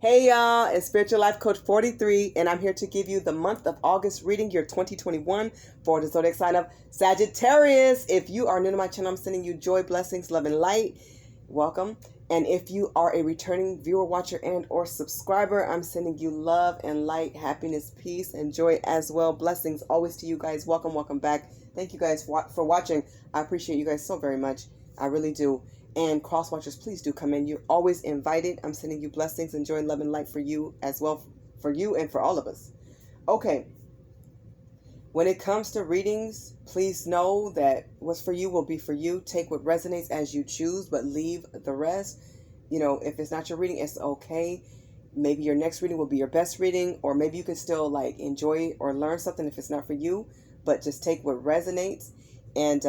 Hey y'all, it's Spiritual Life Coach 43, and I'm here to give you the month of August reading, year 2021, for the zodiac sign of Sagittarius. If you are new to my channel, I'm sending you joy, blessings, love, and light. Welcome. And if you are a returning viewer, watcher, and or subscriber, I'm sending you love and light, happiness, peace, and joy as well. Blessings always to you guys. Welcome back. Thank you guys for watching. I appreciate you guys so very much. I really do. And cross watchers, please do come in. You're always invited. I'm sending you blessings and joy and love and light for you as well, for you and for all of us. Okay. When it comes to readings, please know that what's for you will be for you. Take what resonates as you choose, but leave the rest. You know, if it's not your reading, it's okay. Maybe your next reading will be your best reading, or maybe you can still like enjoy or learn something if it's not for you, but just take what resonates. And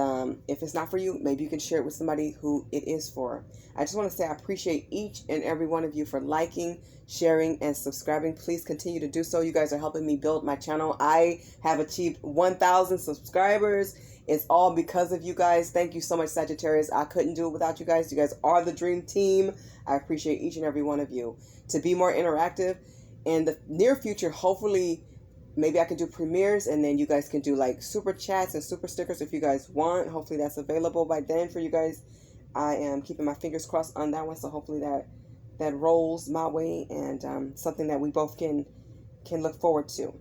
if it's not for you, maybe you can share it with somebody who it is for. I just want to say I appreciate each and every one of you for liking, sharing, and subscribing. Please continue to do so. You guys are helping me build my channel. I have achieved 1,000 subscribers. It's all because of you guys. Thank you so much, Sagittarius. I couldn't do it without you guys. You guys are the dream team. I appreciate each and every one of you. To be more interactive in the near future, hopefully, maybe I can do premieres, and then you guys can do like super chats and super stickers if you guys want. Hopefully that's available by then for you guys. I am keeping my fingers crossed on that one, so hopefully that rolls my way, and something that we both can look forward to.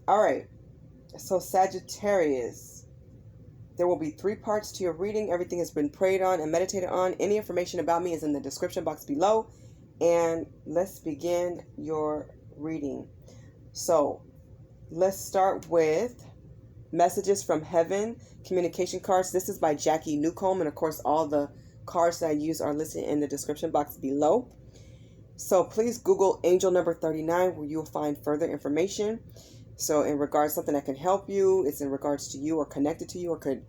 All right, so Sagittarius, there will be 3 parts to your reading. Everything has been prayed on and meditated on. Any information about me is in the description box below. And let's begin your reading. So let's start with Messages from Heaven, communication cards. This is by Jackie Newcomb, and of course all the cards that I use are listed in the description box below. So please Google angel number 39, where you'll find further information. So in regards to something that can help you, it's in regards to you or connected to you or could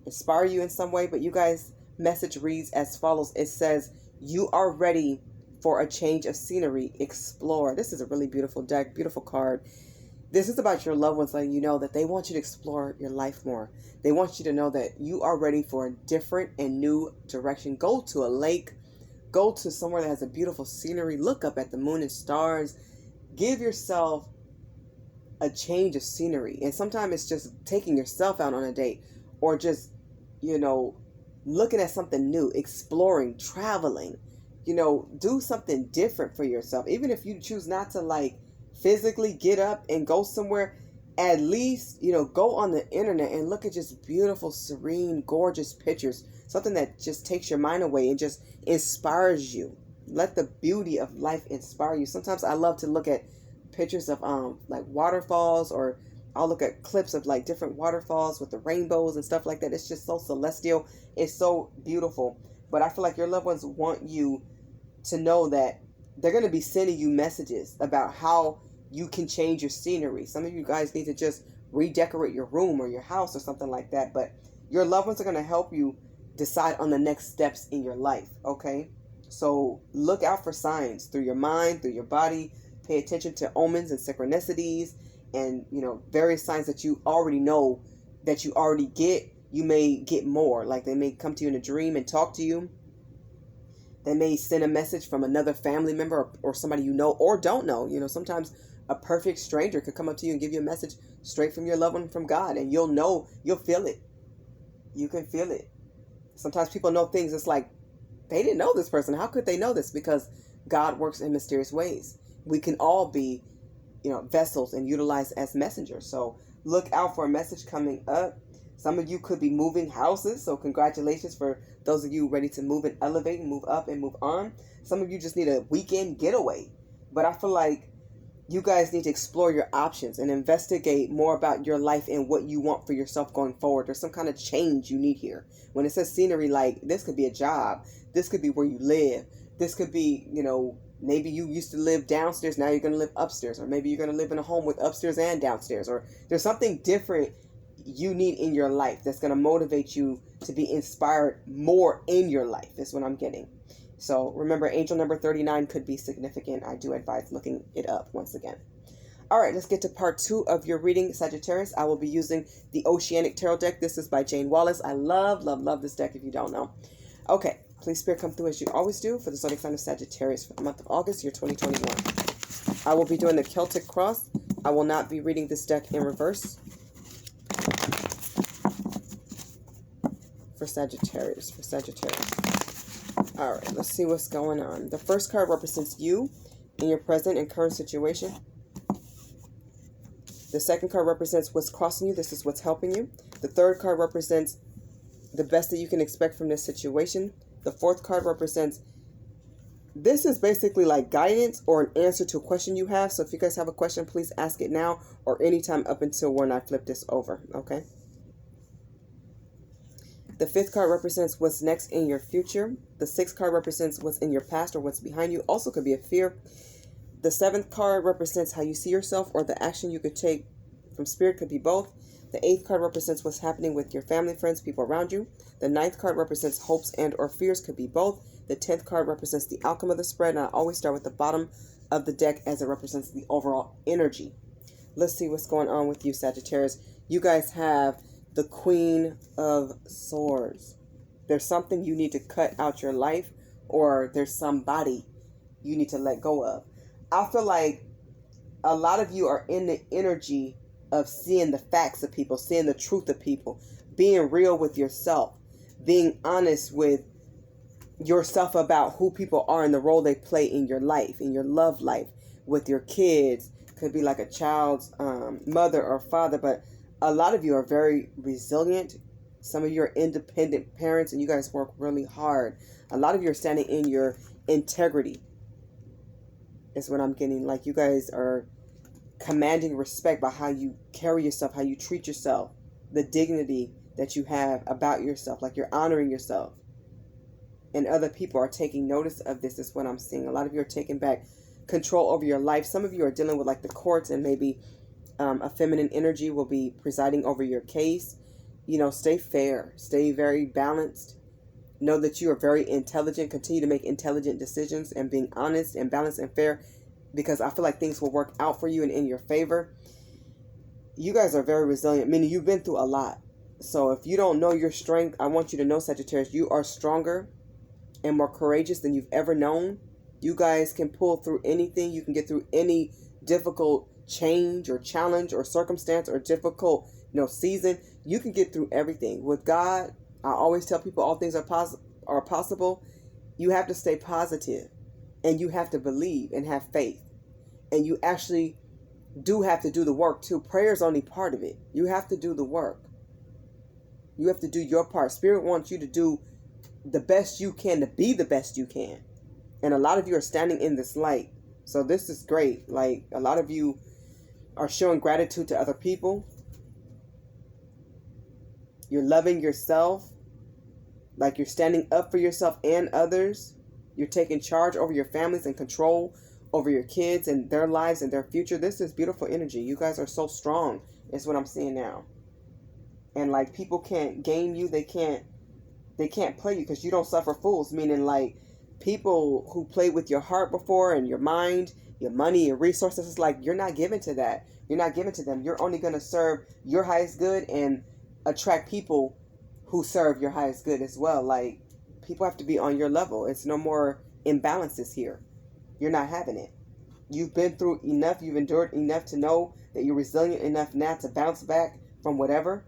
inspire you in some way. But you guys, message reads as follows. It says, you are ready for a change of scenery. Explore. This is a really beautiful deck, beautiful card. This is about your loved ones letting you know that they want you to explore your life more. They want you to know that you are ready for a different and new direction. Go to a lake. Go to somewhere that has a beautiful scenery. Look up at the moon and stars. Give yourself a change of scenery. And sometimes it's just taking yourself out on a date, or just, you know, looking at something new, exploring, traveling. You know, do something different for yourself. Even if you choose not to like physically get up and go somewhere, at least, you know, go on the internet and look at just beautiful, serene, gorgeous pictures. Something that just takes your mind away and just inspires you. Let the beauty of life inspire you. Sometimes I love to look at pictures of like waterfalls, or I'll look at clips of like different waterfalls with the rainbows and stuff like that. It's just so celestial. It's so beautiful. But I feel like your loved ones want you to know that they're going to be sending you messages about how you can change your scenery. Some of you guys need to just redecorate your room or your house or something like that. But your loved ones are going to help you decide on the next steps in your life. Okay. So look out for signs through your mind, through your body. Pay attention to omens and synchronicities, and, you know, various signs that you already know that you already get. You may get more, like they may come to you in a dream and talk to you. They may send a message from another family member, or somebody you know or don't know. You know, sometimes a perfect stranger could come up to you and give you a message straight from your loved one, from God, and you'll know, you'll feel it. You can feel it. Sometimes people know things. It's like, they didn't know this person. How could they know this? Because God works in mysterious ways. We can all be, you know, vessels and utilized as messengers. So look out for a message coming up. Some of you could be moving houses, so congratulations for those of you ready to move and elevate and move up and move on. Some of you just need a weekend getaway. But I feel like you guys need to explore your options and investigate more about your life and what you want for yourself going forward. There's some kind of change you need here. When it says scenery, like, this could be a job. This could be where you live. This could be, you know, maybe you used to live downstairs, now you're going to live upstairs. Or maybe you're going to live in a home with upstairs and downstairs. Or there's something different you need in your life that's going to motivate you to be inspired more in your life, is what I'm getting. So remember, angel number 39 could be significant. I do advise looking it up once again. All right, let's get to part 2 of your reading, Sagittarius. I will be using the Oceanic Tarot deck. This is by Jayne Wallace. I love this deck if you don't know. Okay, Please, Spirit, come through as you always do for the zodiac sign of Sagittarius for the month of August, year 2021. I will be doing the Celtic cross. I will not be reading this deck in reverse. For Sagittarius. All right, let's see what's going on. The first card represents you in your present and current situation. The second card represents what's crossing you. This is what's helping you. The third card represents the best that you can expect from this situation. The fourth card represents, this is basically like guidance or an answer to a question you have. So if you guys have a question, please ask it now or anytime up until when I flip this over, okay? The fifth card represents what's next in your future. The sixth card represents what's in your past or what's behind you. Also could be a fear. The seventh card represents how you see yourself or the action you could take from Spirit, could be both. The eighth card represents what's happening with your family, friends, people around you. The ninth card represents hopes and or fears, could be both. The 10th card represents the outcome of the spread, and I always start with the bottom of the deck as it represents the overall energy. Let's see what's going on with you, Sagittarius. You guys have the Queen of Swords. There's something you need to cut out your life, or there's somebody you need to let go of. I feel like a lot of you are in the energy of seeing the facts of people, seeing the truth of people, being real with yourself, being honest with yourself about who people are and the role they play in your life, in your love life, with your kids. Could be like a child's mother or father, but a lot of you are very resilient. Some of you are independent parents and you guys work really hard. A lot of you are standing in your integrity is what I'm getting. Like you guys are commanding respect by how you carry yourself, how you treat yourself, the dignity that you have about yourself, like you're honoring yourself. And other people are taking notice of this is what I'm seeing. A lot of you are taking back control over your life. Some of you are dealing with like the courts and maybe a feminine energy will be presiding over your case. You know, stay fair, stay very balanced. Know that you are very intelligent. Continue to make intelligent decisions and being honest and balanced and fair, because I feel like things will work out for you and in your favor. You guys are very resilient, meaning you've been through a lot. So if you don't know your strength, I want you to know, Sagittarius, you are stronger and more courageous than you've ever known. You guys can pull through anything. You can get through any difficult change or challenge or circumstance or difficult, season. You can get through everything. With God, I always tell people all things are possible. You have to stay positive and you have to believe and have faith. And you actually do have to do the work too. Prayer is only part of it. You have to do the work. You have to do your part. Spirit wants you to do the best you can, to be the best you can. And a lot of you are standing in this light. So this is great. Like a lot of you are showing gratitude to other people. You're loving yourself. Like you're standing up for yourself and others. You're taking charge over your families and control over your kids and their lives and their future. This is beautiful energy. You guys are so strong. Is what I'm seeing now. And like people can't game you. They can't play you because you don't suffer fools. Meaning like people who played with your heart before and your mind, your money, your resources, it's like you're not given to that. You're not given to them. You're only going to serve your highest good and attract people who serve your highest good as well. Like people have to be on your level. It's no more imbalances here. You're not having it. You've been through enough. You've endured enough to know that you're resilient enough now to bounce back from whatever.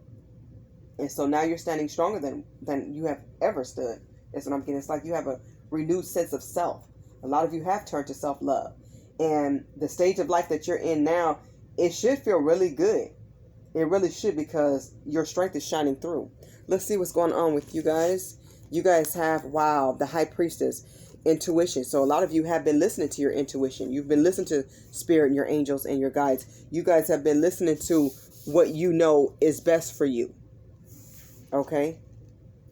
And so now you're standing stronger than you have ever stood. That's what I'm getting. It's like you have a renewed sense of self. A lot of you have turned to self-love. And the stage of life that you're in now, it should feel really good. It really should, because your strength is shining through. Let's see what's going on with you guys. You guys have, wow, the High Priestess, intuition. So a lot of you have been listening to your intuition. You've been listening to Spirit and your angels and your guides. You guys have been listening to what you know is best for you. Okay?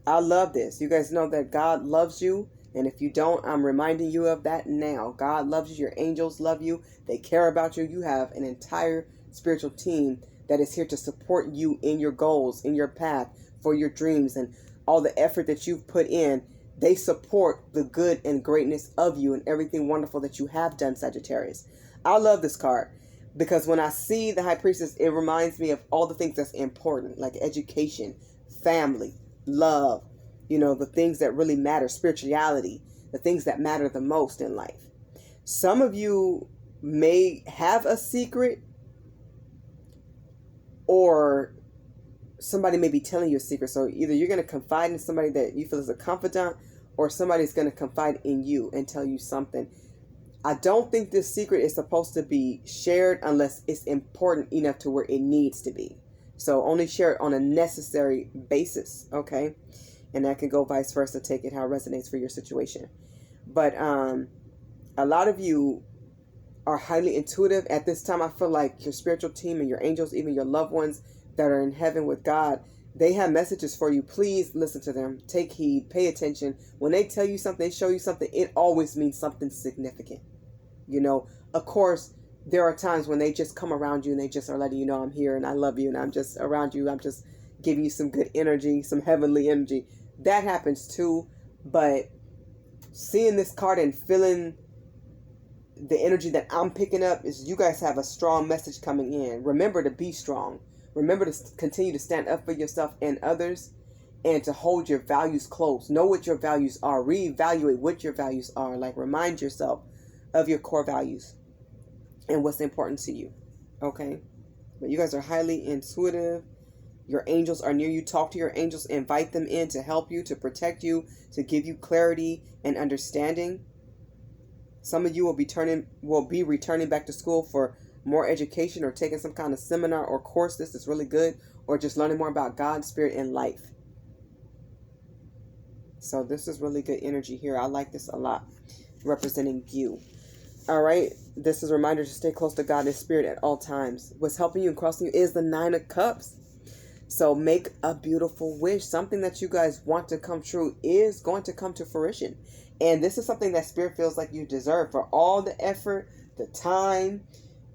I love this. You guys know that God loves you. And if you don't, I'm reminding you of that now. God loves you. Your angels love you. They care about you. You have an entire spiritual team that is here to support you in your goals, in your path, for your dreams, and all the effort that you've put in. They support the good and greatness of you and everything wonderful that you have done, Sagittarius. I love this card because when I see the High Priestess, it reminds me of all the things that's important, like education, family, love, the things that really matter, spirituality, the things that matter the most in life. Some of you may have a secret, or somebody may be telling you a secret. So either you're going to confide in somebody that you feel is a confidant, or somebody's going to confide in you and tell you something. I don't think this secret is supposed to be shared unless it's important enough to where it needs to be. So only share it on a necessary basis, okay? And that can go vice versa. Take it how it resonates for your situation. But a lot of you are highly intuitive. At this time, I feel like your spiritual team and your angels, even your loved ones that are in heaven with God, they have messages for you. Please listen to them. Take heed. Pay attention. When they tell you something, they show you something, it always means something significant. Of course, there are times when they just come around you and they just are letting you know, I'm here and I love you and I'm just around you. I'm just giving you some good energy, some heavenly energy. That happens too. But seeing this card and feeling the energy that I'm picking up is you guys have a strong message coming in. Remember to be strong. Remember to continue to stand up for yourself and others, and to hold your values close. Know what your values are. Reevaluate what your values are. Like, remind yourself of your core values and what's important to you. Okay? But you guys are highly intuitive. Your angels are near you. Talk to your angels. Invite them in to help you, to protect you, to give you clarity and understanding. Some of you will be returning back to school for more education, or taking some kind of seminar or course. This is really good. Or just learning more about God, spirit, and life. So this is really good energy here. I like this a lot, representing you. All right. This is a reminder to stay close to God and spirit at all times. What's helping you and crossing you is the 9 of Cups. So make a beautiful wish. Something that you guys want to come true is going to come to fruition. And this is something that spirit feels like you deserve for all the effort, the time,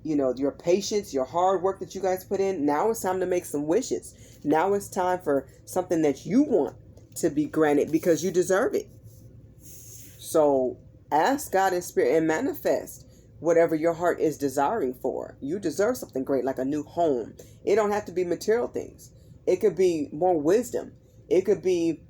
your patience, your hard work that you guys put in. Now it's time to make some wishes. Now it's time for something that you want to be granted, because you deserve it. So ask God in spirit and manifest whatever your heart is desiring for. You deserve something great, like a new home. It don't have to be material things. It could be more wisdom. It could be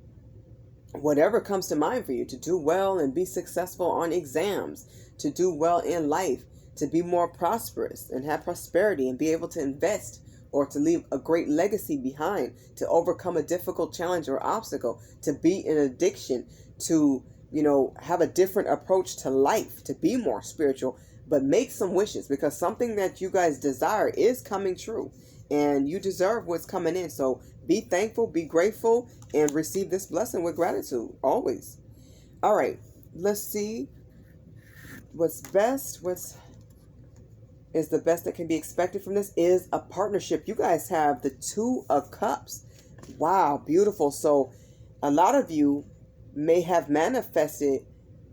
whatever comes to mind for you, to do well and be successful on exams, to do well in life, to be more prosperous and have prosperity and be able to invest, or to leave a great legacy behind, to overcome a difficult challenge or obstacle, to beat an addiction, to, have a different approach to life, to be more spiritual. But make some wishes, because something that you guys desire is coming true, and you deserve what's coming in. So be thankful, be grateful, and receive this blessing with gratitude always. All right, let's see what's best. Is the best that can be expected from this is a partnership. You guys have the 2 of Cups. Wow, beautiful. So a lot of you may have manifested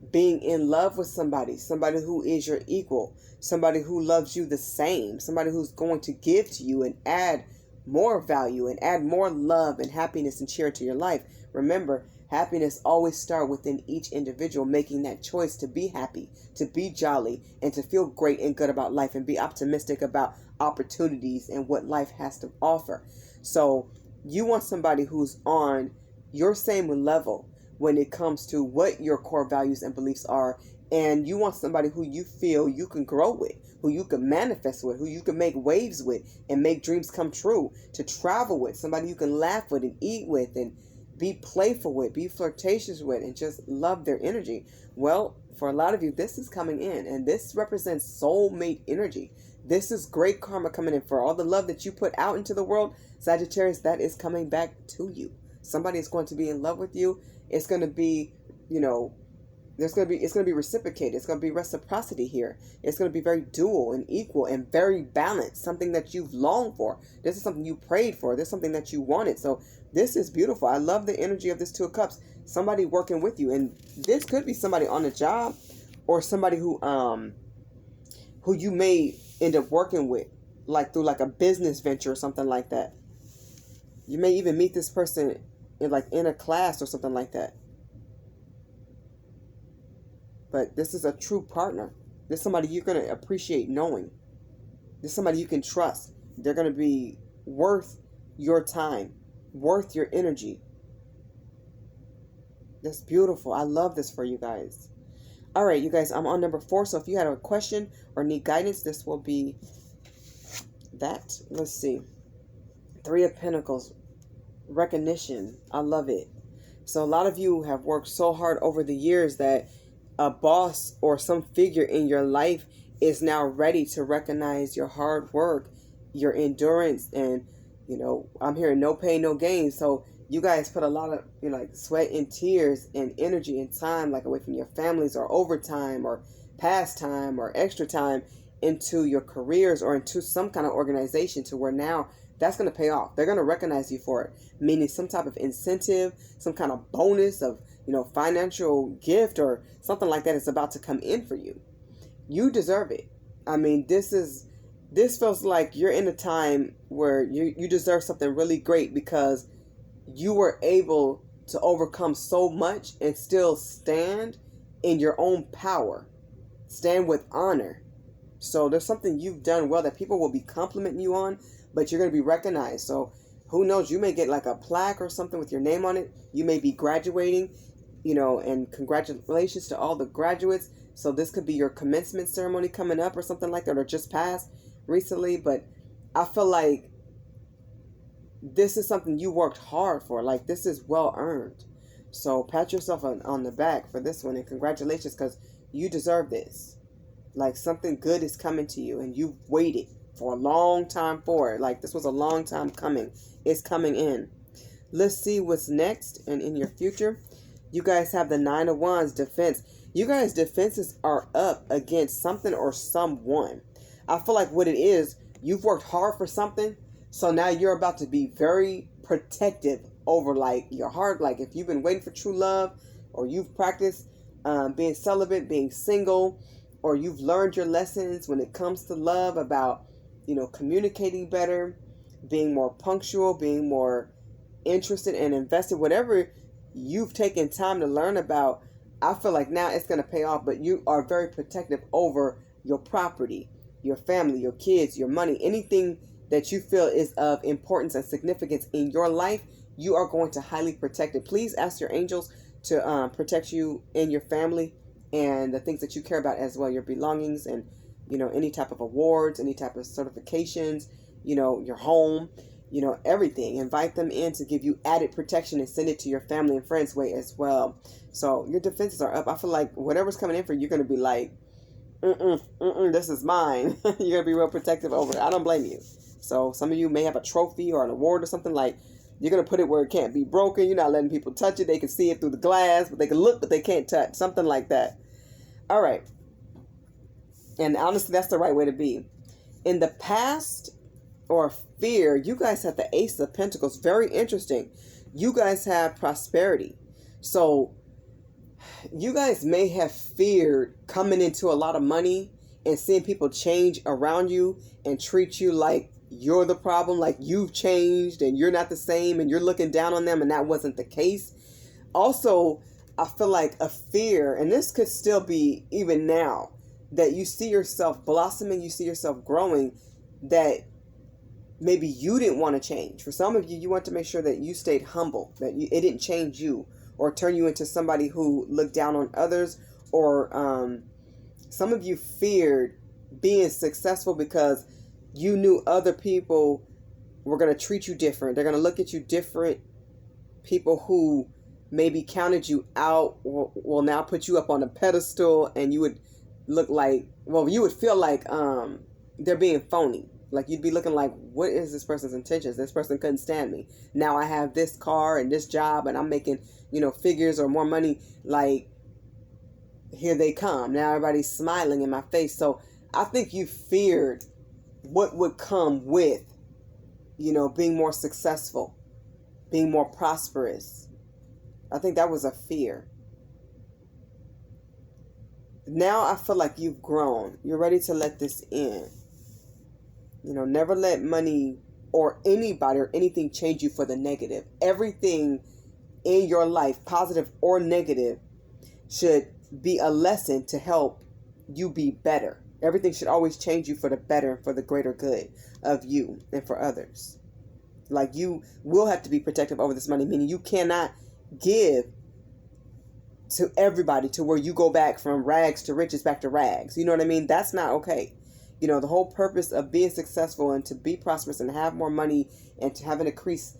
being in love with somebody who is your equal, somebody who loves you the same, somebody who's going to give to you and add more value and add more love and happiness and cheer to your life. Remember, happiness always starts within each individual, making that choice to be happy, to be jolly, and to feel great and good about life, and be optimistic about opportunities and what life has to offer. So you want somebody who's on your same level when it comes to what your core values and beliefs are. And you want somebody who you feel you can grow with, who you can manifest with, who you can make waves with and make dreams come true, to travel with, somebody you can laugh with and eat with and be playful with, be flirtatious with, and just love their energy. Well, for a lot of you, this is coming in, and this represents soulmate energy. This is great karma coming in for all the love that you put out into the world. Sagittarius, that is coming back to you. Somebody is going to be in love with you. It's going to be, it's going to be reciprocated. It's going to be reciprocity here. It's going to be very dual and equal and very balanced. Something that you've longed for. This is something you prayed for. This is something that you wanted. So this is beautiful. I love the energy of this 2 of Cups. Somebody working with you, and this could be somebody on the job, or somebody who you may end up working with, like through like a business venture or something like that. You may even meet this person in a class or something like that. But this is a true partner. This is somebody you're going to appreciate knowing. This is somebody you can trust. They're going to be worth your time, worth your energy. That's beautiful. I love this for you guys. All right, you guys, I'm on number 4. So if you had a question or need guidance, this will be that. Let's see. 3 of Pentacles. Recognition. I love it. So a lot of you have worked so hard over the years that a boss or some figure in your life is now ready to recognize your hard work, your endurance, and, you know, I'm hearing no pain, no gain. So you guys put a lot of, you know, like sweat and tears and energy and time, like away from your families or overtime or past time or extra time into your careers or into some kind of organization to where now that's going to pay off. They're going to recognize you for it, meaning some type of incentive, some kind of bonus of, you know, financial gift or something like that is about to come in for you. You deserve it. I mean, this feels like you're in a time where you deserve something really great because you were able to overcome so much and still stand in your own power, stand with honor. So there's something you've done well that people will be complimenting you on, but you're going to be recognized. So who knows, you may get like a plaque or something with your name on it. You may be graduating, you know, and congratulations to all the graduates. So this could be your commencement ceremony coming up or something like that, or just passed recently. But I feel like this is something you worked hard for. Like, this is well earned. So pat yourself on the back for this one and congratulations, because you deserve this. Like, something good is coming to you and you've waited for a long time for it. Like, this was a long time coming. It's coming in. Let's see what's next and in your future. You guys have the 9 of Wands, defense. You guys' defenses are up against something or someone. I feel like what it is, you've worked hard for something, so now you're about to be very protective over, like, your heart. Like, if you've been waiting for true love, or you've practiced being celibate, being single, or you've learned your lessons when it comes to love about, you know, communicating better, being more punctual, being more interested and invested, whatever you've taken time to learn about, I feel like now it's going to pay off. But you are very protective over your property, your family, your kids, your money, anything that you feel is of importance and significance in your life. You are going to highly protect it. Please ask your angels to protect you and your family and the things that you care about as well, your belongings and, you know, any type of awards, any type of certifications, you know, your home, you know, everything. Invite them in to give you added protection and send it to your family and friends way as well. So your defenses are up. I feel like whatever's coming in for you, you're going to be like, this is mine. You're going to be real protective over it. I don't blame you. So some of you may have a trophy or an award or something, like you're going to put it where it can't be broken. You're not letting people touch it. They can see it through the glass, but they can look, but they can't touch. Something like that. All right. And honestly, that's the right way to be. In the past or fear, you guys have the Ace of Pentacles. Very interesting. You guys have prosperity. So you guys may have feared coming into a lot of money and seeing people change around you and treat you like you're the problem, like you've changed and you're not the same and you're looking down on them, and that wasn't the case. Also, I feel like a fear, and this could still be even now, that you see yourself blossoming, you see yourself growing, that maybe you didn't want to change. For some of you, you want to make sure that you stayed humble, that it didn't change you or turn you into somebody who looked down on others, or some of you feared being successful because you knew other people were going to treat you different. They're going to look at you different. People who maybe counted you out will now put you up on a pedestal, and you would look like, well, you would feel like they're being phony. Like, you'd be looking like, what is this person's intentions? This person couldn't stand me. Now I have this car and this job and I'm making, you know, figures or more money. Like, here they come. Now everybody's smiling in my face. So I think you feared what would come with, you know, being more successful, being more prosperous. I think that was a fear. Now I feel like you've grown. You're ready to let this in. You know, never let money or anybody or anything change you for the negative. Everything in your life, positive or negative, should be a lesson to help you be better. Everything should always change you for the better and for the greater good of you and for others. Like, you will have to be protective over this money, meaning you cannot give to everybody, to where you go back from rags to riches back to rags. You know what I mean? That's not okay. You know, the whole purpose of being successful and to be prosperous and have more money and to have an increased,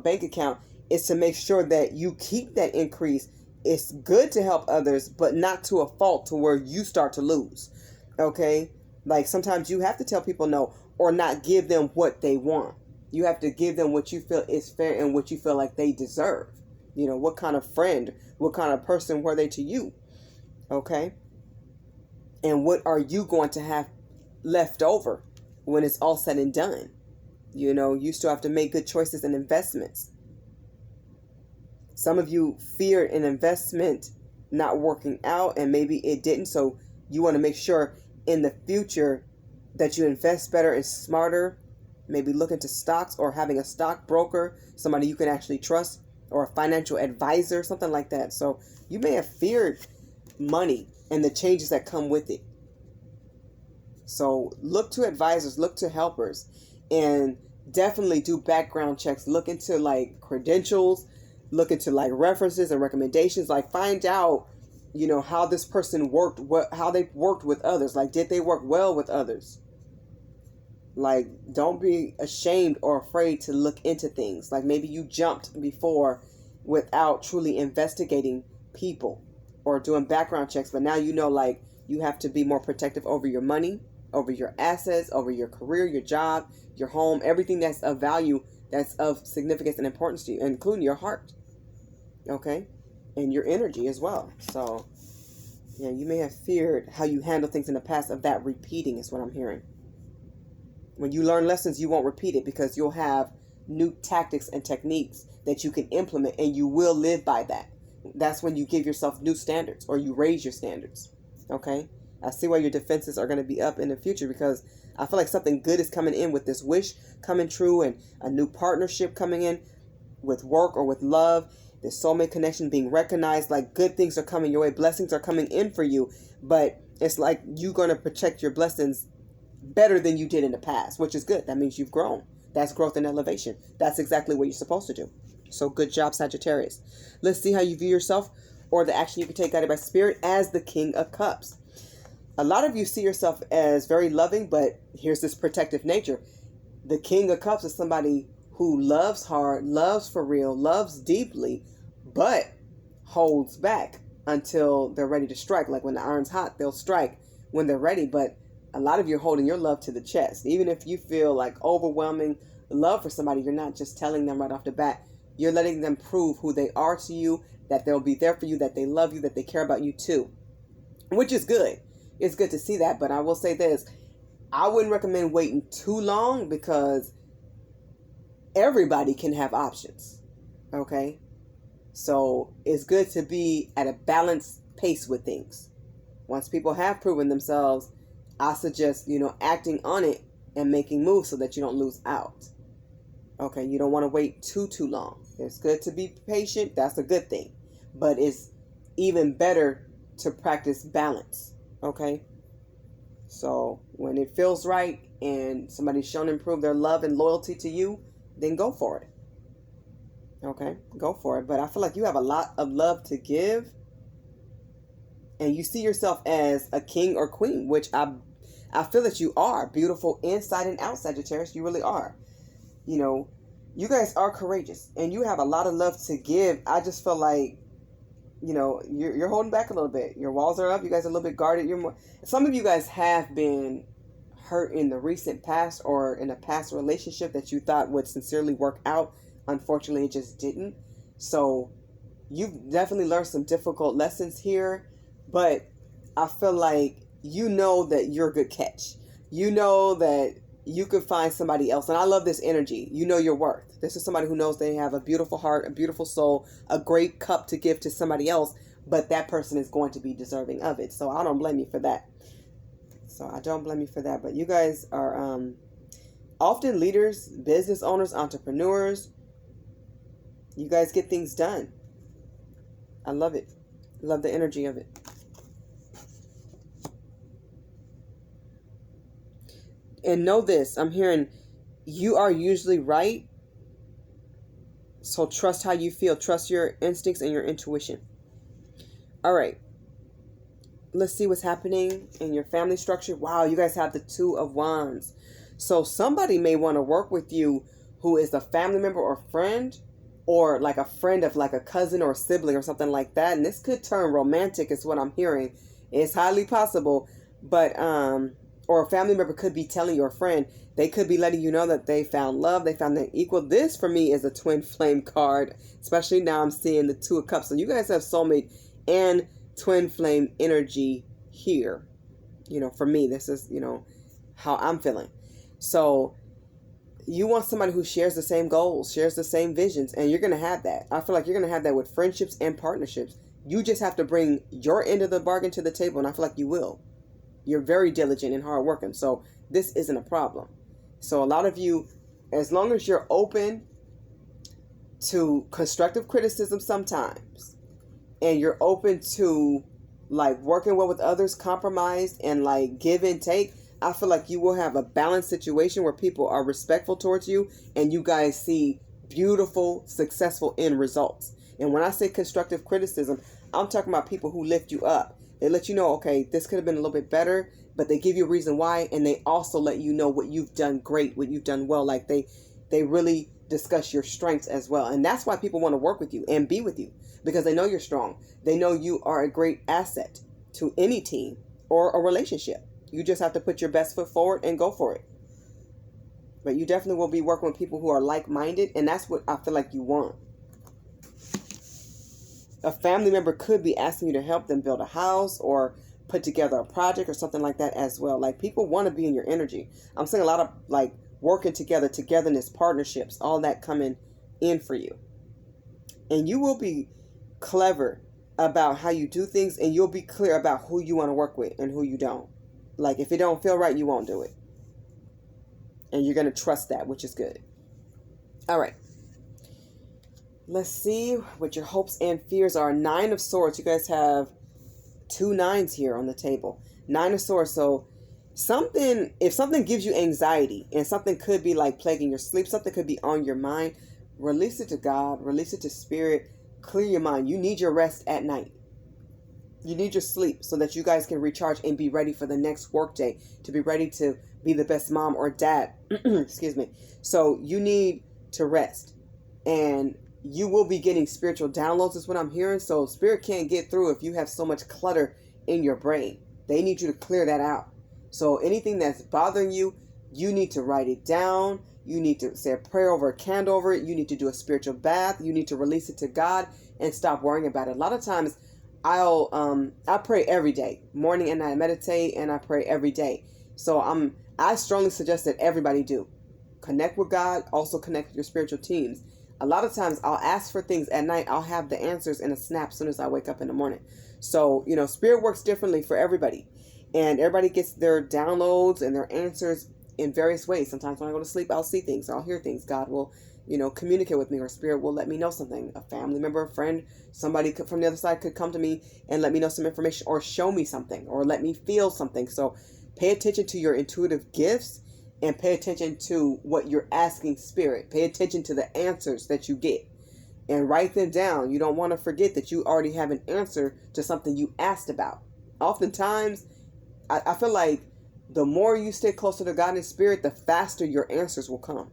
bank account is to make sure that you keep that increase. It's good to help others, but not to a fault to where you start to lose. Okay? Like sometimes you have to tell people no or not give them what they want. You have to give them what you feel is fair and what you feel like they deserve. What kind of friend, what kind of person were they to you? Okay? And what are you going to have left over when it's all said and done? You still have to make good choices and investments. Some of you feared an investment not working out and maybe it didn't. So you want to make sure in the future that you invest better and smarter. Maybe look into stocks or having a stockbroker, somebody you can actually trust, or a financial advisor, something like that. So you may have feared money and the changes that come with it. So look to advisors, look to helpers, and definitely do background checks. Look into like credentials, look into like references and recommendations. Like find out, how this person worked, how they worked with others. Like, did they work well with others? Like, don't be ashamed or afraid to look into things. Like maybe you jumped before without truly investigating people or doing background checks. But now like you have to be more protective over your money, over your assets, over your career, your job, your home, everything that's of value, that's of significance and importance to you, including your heart. Okay? And your energy as well. So, yeah, you may have feared how you handle things in the past of that repeating is what I'm hearing. When you learn lessons, you won't repeat it because you'll have new tactics and techniques that you can implement and you will live by that. That's when you give yourself new standards or you raise your standards. Okay? I see why your defenses are going to be up in the future because I feel like something good is coming in with this wish coming true and a new partnership coming in with work or with love. The soulmate connection being recognized, like good things are coming your way. Blessings are coming in for you, but it's like you're going to protect your blessings better than you did in the past, which is good. That means you've grown. That's growth and elevation. That's exactly what you're supposed to do. So good job, Sagittarius. Let's see how you view yourself or the action you can take guided by spirit as the King of Cups. A lot of you see yourself as very loving, but here's this protective nature. The King of Cups is somebody who loves hard, loves for real, loves deeply, but holds back until they're ready to strike. Like when the iron's hot, they'll strike when they're ready, but a lot of you are holding your love to the chest. Even if you feel like overwhelming love for somebody, you're not just telling them right off the bat. You're letting them prove who they are to you, that they'll be there for you, that they love you, that they care about you too, which is good. It's good to see that, but I will say this. I wouldn't recommend waiting too long because everybody can have options, okay? So it's good to be at a balanced pace with things. Once people have proven themselves, I suggest, acting on it and making moves so that you don't lose out. Okay, you don't want to wait too long. It's good to be patient. That's a good thing. But it's even better to practice balance. Okay? So when it feels right and somebody's shown to prove their love and loyalty to you, then go for it. Okay? Go for it. But I feel like you have a lot of love to give. And you see yourself as a king or queen, which I feel that you are. Beautiful inside and out, Sagittarius. You really are. You guys are courageous. And you have a lot of love to give. I just feel like, you're holding back a little bit. Your walls are up. You guys are a little bit guarded. Some of you guys have been hurt in the recent past or in a past relationship that you thought would sincerely work out. Unfortunately, it just didn't. So you've definitely learned some difficult lessons here. But I feel like that you're a good catch. That you could find somebody else. And I love this energy. Your worth. This is somebody who knows they have a beautiful heart, a beautiful soul, a great cup to give to somebody else. But that person is going to be deserving of it. So I don't blame you for that. But you guys are often leaders, business owners, entrepreneurs. You guys get things done. I love it. Love the energy of it. And know this, I'm hearing you are usually right. So trust how you feel. Trust your instincts and your intuition. All right. Let's see what's happening in your family structure. Wow, you guys have the Two of Wands. So somebody may want to work with you who is a family member or friend, or like a friend of like a cousin or a sibling or something like that. And this could turn romantic is what I'm hearing. It's highly possible. But or a family member could be telling your friend, they could be letting you know that they found love, they found an equal. This for me is a twin flame card, especially now I'm seeing the Two of Cups. So you guys have soulmate and twin flame energy here. You know, for me, this is, you know, how I'm feeling. So you want somebody who shares the same goals, shares the same visions, and you're going to have that. I feel like you're going to have that with friendships and partnerships. You just have to bring your end of the bargain to the table, and I feel like you will. You're very diligent and hardworking, so this isn't a problem. So a lot of you, as long as you're open to constructive criticism sometimes, and you're open to like working well with others, compromise, and like give and take, I feel like you will have a balanced situation where people are respectful towards you and you guys see beautiful, successful end results. And when I say constructive criticism, I'm talking about people who lift you up. They let you know, okay, this could have been a little bit better, but they give you a reason why, and they also let you know what you've done great, what you've done well. Like they really discuss your strengths as well. And that's why people want to work with you and be with you, because they know you're strong. They know you are a great asset to any team or a relationship. You just have to put your best foot forward and go for it. But you definitely will be working with people who are like-minded, and that's what I feel like you want. A family member could be asking you to help them build a house or put together a project or something like that as well. Like, people want to be in your energy. I'm seeing a lot of like working together, togetherness, partnerships, all that coming in for you. And you will be clever about how you do things, and you'll be clear about who you want to work with and who you don't. Like, if it don't feel right, you won't do it. And you're going to trust that, which is good. All right. Let's see what your hopes and fears are. 9 of Swords. You guys have 2 9s here on the table. 9 of Swords. So if something gives you anxiety, and something could be like plaguing your sleep, something could be on your mind, release it to God, release it to Spirit, clear your mind. You need your rest at night. You need your sleep so that you guys can recharge and be ready for the next work day, to be ready to be the best mom or dad. Excuse me. So you need to rest, and you will be getting spiritual downloads is what I'm hearing. So Spirit can't get through if you have so much clutter in your brain. They need you to clear that out. So anything that's bothering you, you need to write it down. You need to say a prayer over a candle over it. You need to do a spiritual bath. You need to release it to God and stop worrying about it. A lot of times I pray every day, morning and night. I meditate and I pray every day. So I strongly suggest that everybody do. Connect with God, also connect with your spiritual teams. A lot of times I'll ask for things at night. I'll have the answers in a snap as soon as I wake up in the morning. So, you know, Spirit works differently for everybody. And everybody gets their downloads and their answers in various ways. Sometimes when I go to sleep, I'll see things, I'll hear things. God will, you know, communicate with me, or Spirit will let me know something. A family member, a friend, somebody from the other side could come to me and let me know some information, or show me something, or let me feel something. So pay attention to your intuitive gifts, and pay attention to what you're asking Spirit. Pay attention to the answers that you get, and write them down. You don't want to forget that you already have an answer to something you asked about. Oftentimes, I feel like the more you stay closer to God and Spirit, the faster your answers will come.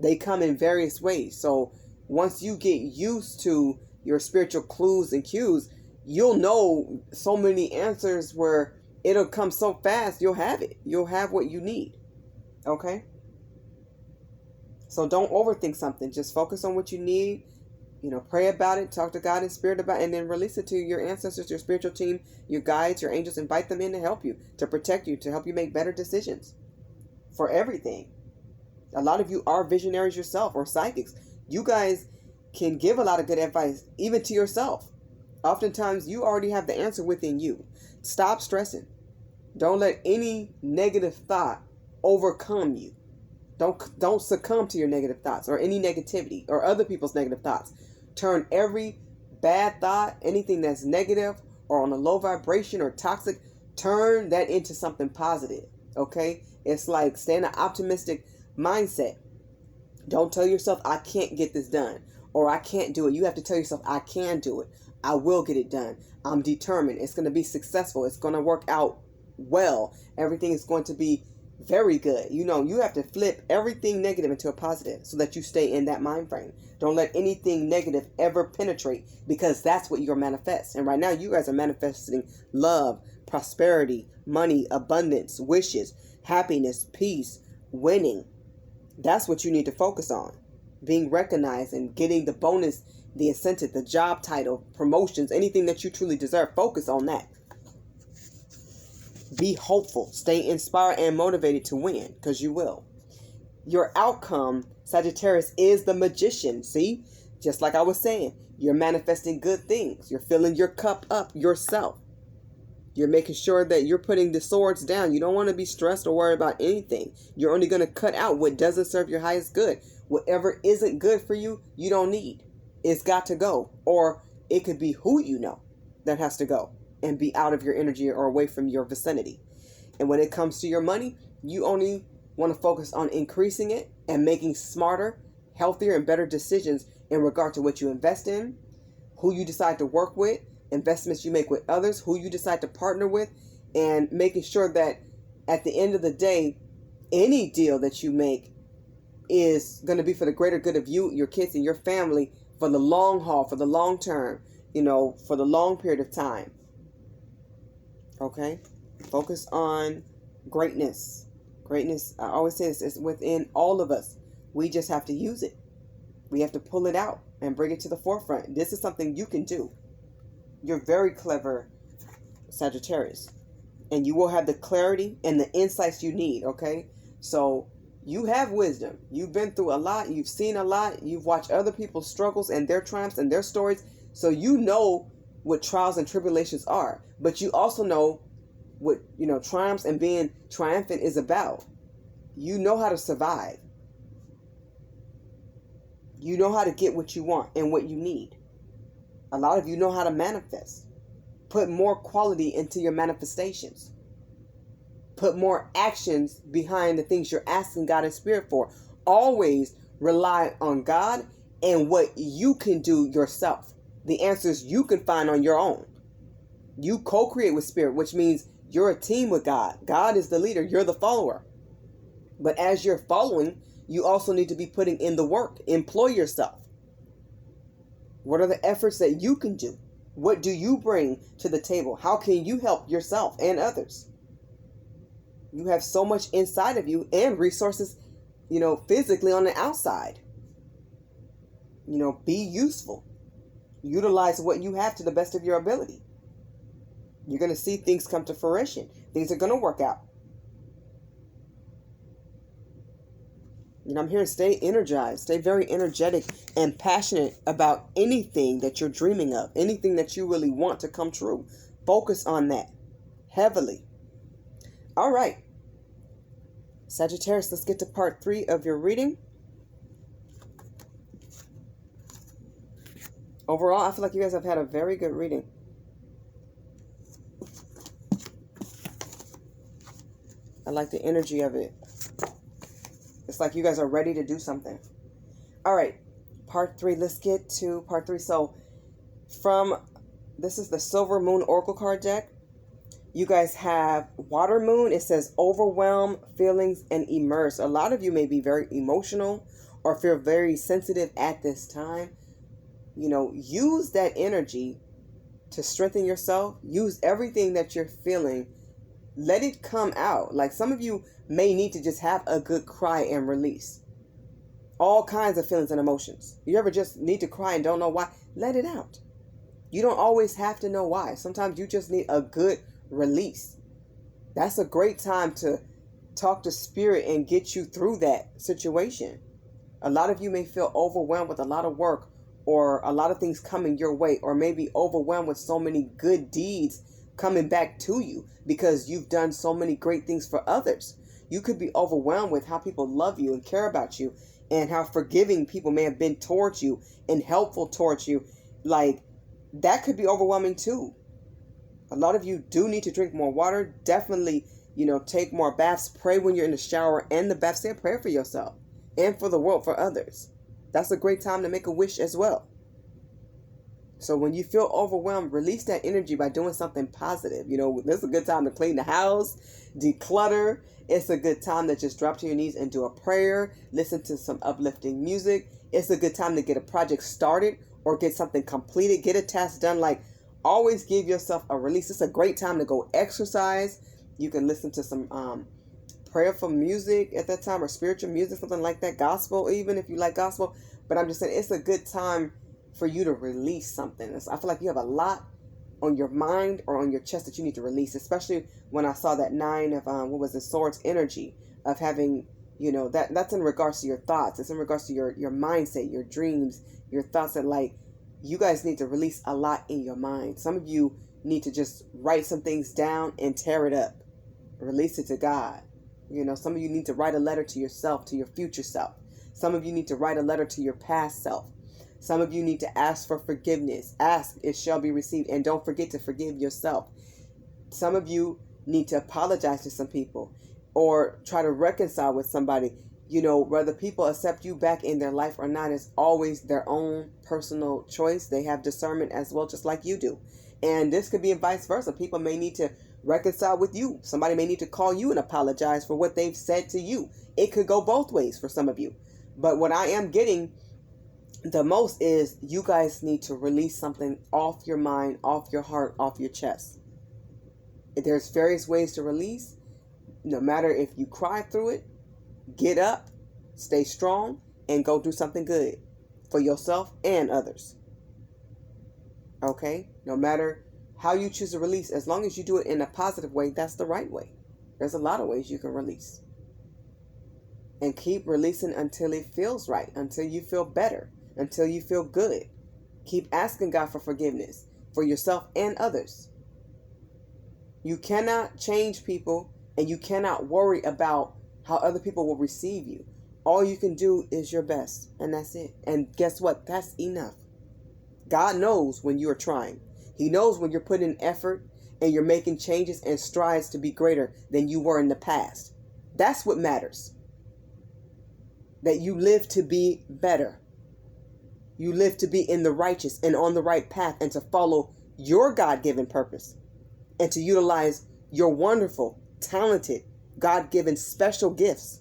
They come in various ways. So once you get used to your spiritual clues and cues, you'll know so many answers where it'll come so fast, you'll have it. You'll have what you need. Okay? So don't overthink something. Just focus on what you need. You know, pray about it, talk to God and Spirit about it, and then release it to your ancestors, your spiritual team, your guides, your angels. Invite them in to help you, to protect you, to help you make better decisions for everything. A lot of you are visionaries yourself, or psychics. You guys can give a lot of good advice, even to yourself. Oftentimes, you already have the answer within you. Stop stressing. Don't let any negative thought overcome you. Don't succumb to your negative thoughts or any negativity or other people's negative thoughts. Turn every bad thought, anything that's negative or on a low vibration or toxic, turn that into something positive. Okay? It's like stay in an optimistic mindset. Don't tell yourself, I can't get this done, or I can't do it. You have to tell yourself, I can do it. I will get it done. I'm determined. It's going to be successful. It's going to work out well. Everything is going to be very good. You know, you have to flip everything negative into a positive so that you stay in that mind frame. Don't let anything negative ever penetrate, because that's what you're manifesting. And right now, you guys are manifesting love, prosperity, money, abundance, wishes, happiness, peace, winning. That's what you need to focus on. Being recognized and getting the bonus, the incentive, the job title, promotions, anything that you truly deserve. Focus on that. Be hopeful. Stay inspired and motivated to win, because you will. Your outcome, Sagittarius, is the magician. See? Just like I was saying, you're manifesting good things. You're filling your cup up yourself. You're making sure that you're putting the swords down. You don't want to be stressed or worry about anything. You're only going to cut out what doesn't serve your highest good. Whatever isn't good for you, you don't need. It's got to go. Or it could be who you know that has to go and be out of your energy or away from your vicinity. And when it comes to your money, you only want to focus on increasing it and making smarter, healthier, and better decisions in regard to what you invest in, who you decide to work with, investments you make with others, who you decide to partner with, and making sure that at the end of the day, any deal that you make is going to be for the greater good of you, your kids, and your family for the long haul, for the long term, you know, for the long period of time. Okay? Focus on greatness. Greatness, I always say this, is within all of us. We just have to use it. We have to pull it out and bring it to the forefront. This is something you can do. You're very clever, Sagittarius. And you will have the clarity and the insights you need, okay? So you have wisdom. You've been through a lot. You've seen a lot. You've watched other people's struggles and their triumphs and their stories. So you know what trials and tribulations are. But you also know what, you know, triumphs and being triumphant is about. You know how to survive. You know how to get what you want and what you need. A lot of you know how to manifest. Put more quality into your manifestations. Put more actions behind the things you're asking God and Spirit for. Always rely on God and what you can do yourself. The answers you can find on your own. You co-create with Spirit, which means you're a team with God. God is the leader. You're the follower. But as you're following, you also need to be putting in the work. Employ yourself. What are the efforts that you can do? What do you bring to the table? How can you help yourself and others? You have so much inside of you and resources, you know, physically on the outside. You know, be useful. Utilize what you have to the best of your ability. You're going to see things come to fruition. Things are going to work out. You know, I'm here to stay energized, stay very energetic and passionate about anything that you're dreaming of, anything that you really want to come true. Focus on that heavily. All right. Sagittarius, let's get to part 3 of your reading. Overall, I feel like you guys have had a very good reading. I like the energy of it. It's like you guys are ready to do something. All right, part 3. Let's get to part 3. So, this is the Silver Moon Oracle card deck. You guys have Water Moon. It says overwhelm, feelings, and immerse. A lot of you may be very emotional or feel very sensitive at this time. You know, use that energy to strengthen yourself. Use everything that you're feeling. Let it come out. Like some of you may need to just have a good cry and release. All kinds of feelings and emotions. You ever just need to cry and don't know why? Let it out. You don't always have to know why. Sometimes you just need a good release. That's a great time to talk to Spirit and get you through that situation. A lot of you may feel overwhelmed with a lot of work or a lot of things coming your way, or maybe overwhelmed with so many good deeds coming back to you because you've done so many great things for others. You could be overwhelmed with how people love you and care about you and how forgiving people may have been towards you and helpful towards you. Like, that could be overwhelming too. A lot of you do need to drink more water. Definitely, take more baths. Pray when you're in the shower and the bath. Say a prayer for yourself and for the world, for others. That's a great time to make a wish as well. So when you feel overwhelmed, release that energy by doing something positive. You know, this is a good time to clean the house, declutter. It's a good time to just drop to your knees and do a prayer, listen to some uplifting music. It's a good time to get a project started or get something completed, get a task done. Like, always give yourself a release. It's a great time to go exercise. You can listen to some prayerful music at that time, or spiritual music, something like that, gospel, even if you like gospel. But I'm just saying, it's a good time for you to release something. I feel like you have a lot on your mind or on your chest that you need to release, especially when I saw that 9 of swords energy of having, you know, that's in regards to your thoughts. It's in regards to your mindset, your dreams, your thoughts, that like you guys need to release a lot in your mind. Some of you need to just write some things down and tear it up, release it to God. You know, some of you need to write a letter to yourself, to your future self. Some of you need to write a letter to your past self. Some of you need to ask for forgiveness. Ask, it shall be received. And don't forget to forgive yourself. Some of you need to apologize to some people or try to reconcile with somebody. You know, whether people accept you back in their life or not is always their own personal choice. They have discernment as well, just like you do. And this could be vice versa. People may need to reconcile with you. Somebody may need to call you and apologize for what they've said to you. It could go both ways for some of you. But what I am getting the most is you guys need to release something off your mind, off your heart, off your chest. There's various ways to release. No matter if you cry through it, get up, stay strong, and go do something good for yourself and others. Okay? No matter how you choose to release, as long as you do it in a positive way, that's the right way. There's a lot of ways you can release. And keep releasing until it feels right, until you feel better, until you feel good. Keep asking God for forgiveness for yourself and others. You cannot change people, and you cannot worry about how other people will receive you. All you can do is your best, and that's it. And guess what? That's enough. God knows when you're trying. He knows when you're putting effort and you're making changes and strides to be greater than you were in the past. That's what matters. That you live to be better. You live to be in the righteous and on the right path, and to follow your God-given purpose, and to utilize your wonderful, talented, God-given special gifts.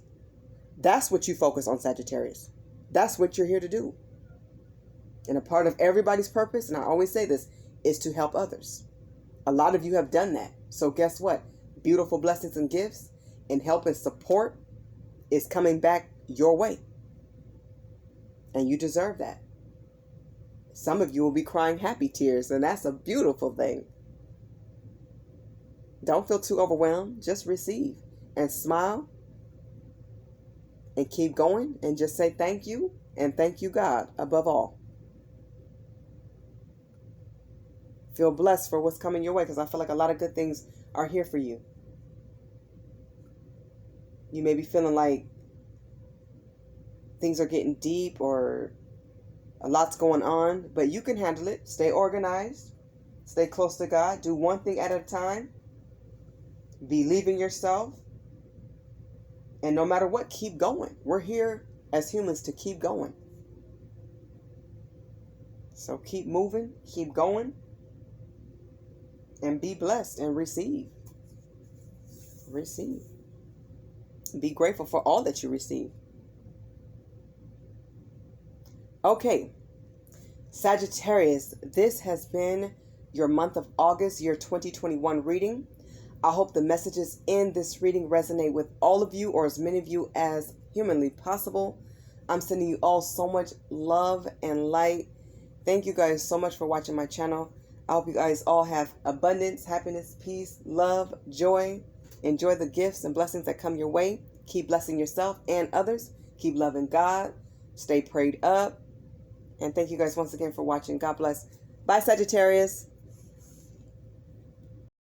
That's what you focus on, Sagittarius. That's what you're here to do. And a part of everybody's purpose, and I always say this, is to help others. A lot of you have done that. So guess what? Beautiful blessings and gifts and help and support is coming back your way. And you deserve that. Some of you will be crying happy tears, and that's a beautiful thing. Don't feel too overwhelmed. Just receive and smile and keep going, and just say thank you, and thank you, God, above all. Feel blessed for what's coming your way, because I feel like a lot of good things are here for you. You may be feeling like things are getting deep or a lot's going on, but you can handle it. Stay organized. Stay close to God. Do one thing at a time. Believe in yourself. And no matter what, keep going. We're here as humans to keep going. So keep moving, keep going, and be blessed and receive. Receive. Be grateful for all that you receive. Okay, Sagittarius, this has been your month of August, year 2021 reading. I hope the messages in this reading resonate with all of you, or as many of you as humanly possible. I'm sending you all so much love and light. Thank you guys so much for watching my channel. I hope you guys all have abundance, happiness, peace, love, joy. Enjoy the gifts and blessings that come your way. Keep blessing yourself and others. Keep loving God. Stay prayed up. And thank you guys once again for watching. God bless. Bye, Sagittarius.